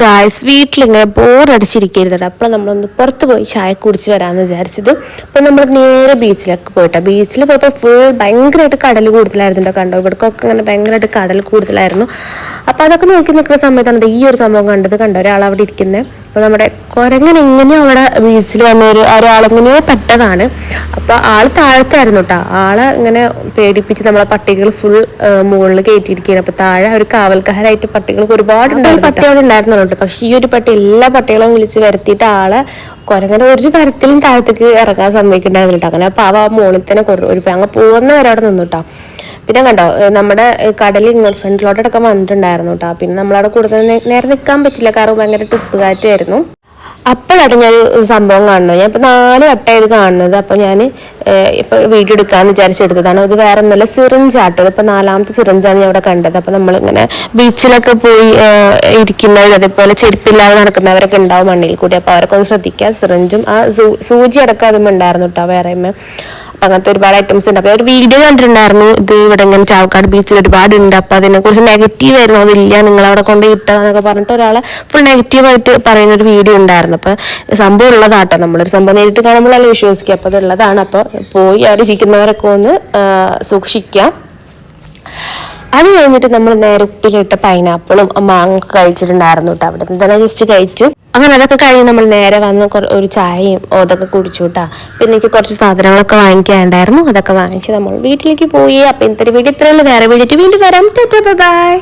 Guys, വീട്ടിലിങ്ങനെ ബോറടിച്ചിരിക്കരുത്. അപ്പോൾ നമ്മളൊന്ന് പുറത്ത് പോയി ചായ കുടിച്ച് വരാമെന്ന് വിചാരിച്ചത്. അപ്പോൾ നമ്മൾ നേരെ ബീച്ചിലേക്ക് പോയിട്ടാ. ബീച്ചിൽ പോയപ്പോൾ ഭയങ്കരമായിട്ട് കടൽ കൂടുതലായിരുന്നു കണ്ടോ. ഇവിടേക്കൊക്കെ ഇങ്ങനെ ഭയങ്കരമായിട്ട് കടൽ കൂടുതലായിരുന്നു. അപ്പോൾ അതൊക്കെ നോക്കി നിൽക്കുന്ന സമയത്താണ് ഈ ഒരു സംഭവം കണ്ടോ, ഒരാൾ അവിടെ ഇരിക്കുന്നത്. അപ്പോൾ നമ്മുടെ കുരങ്ങൻ എങ്ങനെയോ അവിടെ ബീച്ചിൽ വന്ന ഒരാളെങ്ങനെയോ പെട്ടതാണ്. അപ്പോൾ ആൾ താഴത്തായിരുന്നു കേട്ടോ. ആളെ ഇങ്ങനെ പേടിപ്പിച്ച് നമ്മളെ പട്ടികൾ ഫുൾ മുകളിൽ കയറ്റിയിരിക്കുകയാണ്. അപ്പോൾ താഴെ ഒരു കാവൽക്കാരായിട്ട് പട്ടികൾക്ക് ഒരുപാട് പട്ടികൾ ഉണ്ടായിരുന്നുണ്ട്. പക്ഷെ ഈ ഒരു പട്ടി എല്ലാ പട്ടികളും വിളിച്ച് വരുത്തിയിട്ട് ആളെ കുരങ്ങനെ ഒരു തരത്തിലും താഴത്തേക്ക് ഇറങ്ങാൻ സമ്മതിക്കുന്നുണ്ടായിരുന്നില്ല. അങ്ങനെ പാവ ആ മുകളിൽ തന്നെ അങ്ങ് പോകുന്ന വരെ അവിടെ നിന്നുട്ടോ. പിന്നെ കണ്ടോ, നമ്മുടെ കടലിൽ ഇങ്ങോട്ട് ഫ്രണ്ടിലോട്ടൊക്കെ വന്നിട്ടുണ്ടായിരുന്നു കേട്ടോ. പിന്നെ നമ്മളവിടെ കൂടുതൽ നേരെ നിൽക്കാൻ പറ്റില്ല, കാരണം ഭയങ്കര ഉപ്പ് കാറ്റായിരുന്നു. അപ്പോഴാണ് ഞാൻ സംഭവം കാണുന്നത്. ഞാൻ ഇപ്പോൾ 4 വട്ടം ഇത് കാണുന്നത്. അപ്പോൾ ഞാൻ ഇപ്പോൾ വീഡിയോ എടുക്കാമെന്ന് വിചാരിച്ചെടുത്തതാണ്. ഇത് വേറെ ഒന്നുമല്ല, സിറിഞ്ചാട്ടോ. ഇതിപ്പോൾ 4ാമത്തെ സിറിഞ്ചാണ് ഞാൻ അവിടെ കണ്ടത്. അപ്പോൾ നമ്മളിങ്ങനെ ബീച്ചിലൊക്കെ പോയി ഇരിക്കുന്നത്, അതേപോലെ ചെരുപ്പില്ലാതെ നടക്കുന്നവരൊക്കെ ഉണ്ടാവും മണ്ണിൽ കൂടി. അപ്പോൾ അവരൊക്കെ ഒന്ന് ശ്രദ്ധിക്കുക. സിറിഞ്ചും ആ സൂചി അടക്കം അതും ഉണ്ടായിരുന്നു കേട്ടോ, വേറെ. അങ്ങനത്തെ ഒരുപാട് ഐറ്റംസ് ഉണ്ട്. അപ്പോൾ ഒരു വീഡിയോ കണ്ടിട്ടുണ്ടായിരുന്നു, ഇത് ഇവിടെ ഇങ്ങനെ ചാവക്കാട് ബീച്ചിൽ ഒരുപാട് ഉണ്ട്. അപ്പോൾ അതിനെക്കുറിച്ച് നെഗറ്റീവ് ആയിരുന്നു, അതില്ല നിങ്ങളവിടെ കൊണ്ട് ഇട്ടതെന്നൊക്കെ പറഞ്ഞിട്ട് ഒരാളെ ഫുൾ നെഗറ്റീവായിട്ട് പറയുന്നൊരു വീഡിയോ ഉണ്ടായിരുന്നു. അപ്പോൾ സംഭവം ഉള്ളതാട്ടോ, നമ്മളൊരു സംഭവം നേരിട്ട് കാണുമ്പോഴല്ലേ വിശ്വസിക്കുക. അപ്പോൾ അതുള്ളതാണ്. അപ്പോൾ പോയി അവിടെ ഇരിക്കുന്നവരൊക്കെ ഒന്ന് സൂക്ഷിക്കുക. അത് കഴിഞ്ഞിട്ട് നമ്മൾ നേരെ ഉപ്പിലിട്ട പൈനാപ്പിളും മാങ്ങ കഴിച്ചിട്ടുണ്ടായിരുന്നു കേട്ടോ. അവിടെ നിന്ന് തന്നെ ജസ്റ്റ് കഴിച്ചു. അങ്ങനെ അതൊക്കെ കഴിഞ്ഞ് നമ്മൾ നേരെ വന്ന് ഒരു ചായയും അതൊക്കെ കുടിച്ചു കേട്ടോ. പിന്നെ എനിക്ക് കുറച്ച് സാധനങ്ങളൊക്കെ വാങ്ങിക്കാനുണ്ടായിരുന്നു, അതൊക്കെ വാങ്ങിച്ച് നമ്മൾ വീട്ടിലേക്ക് പോയി. അപ്പോൾ ഇന്നത്തെ വീഡിയോ ഇത്രയുള്ളൂ. വേറെ വീഡിയോ വീണ്ടും വരാം. ബൈ.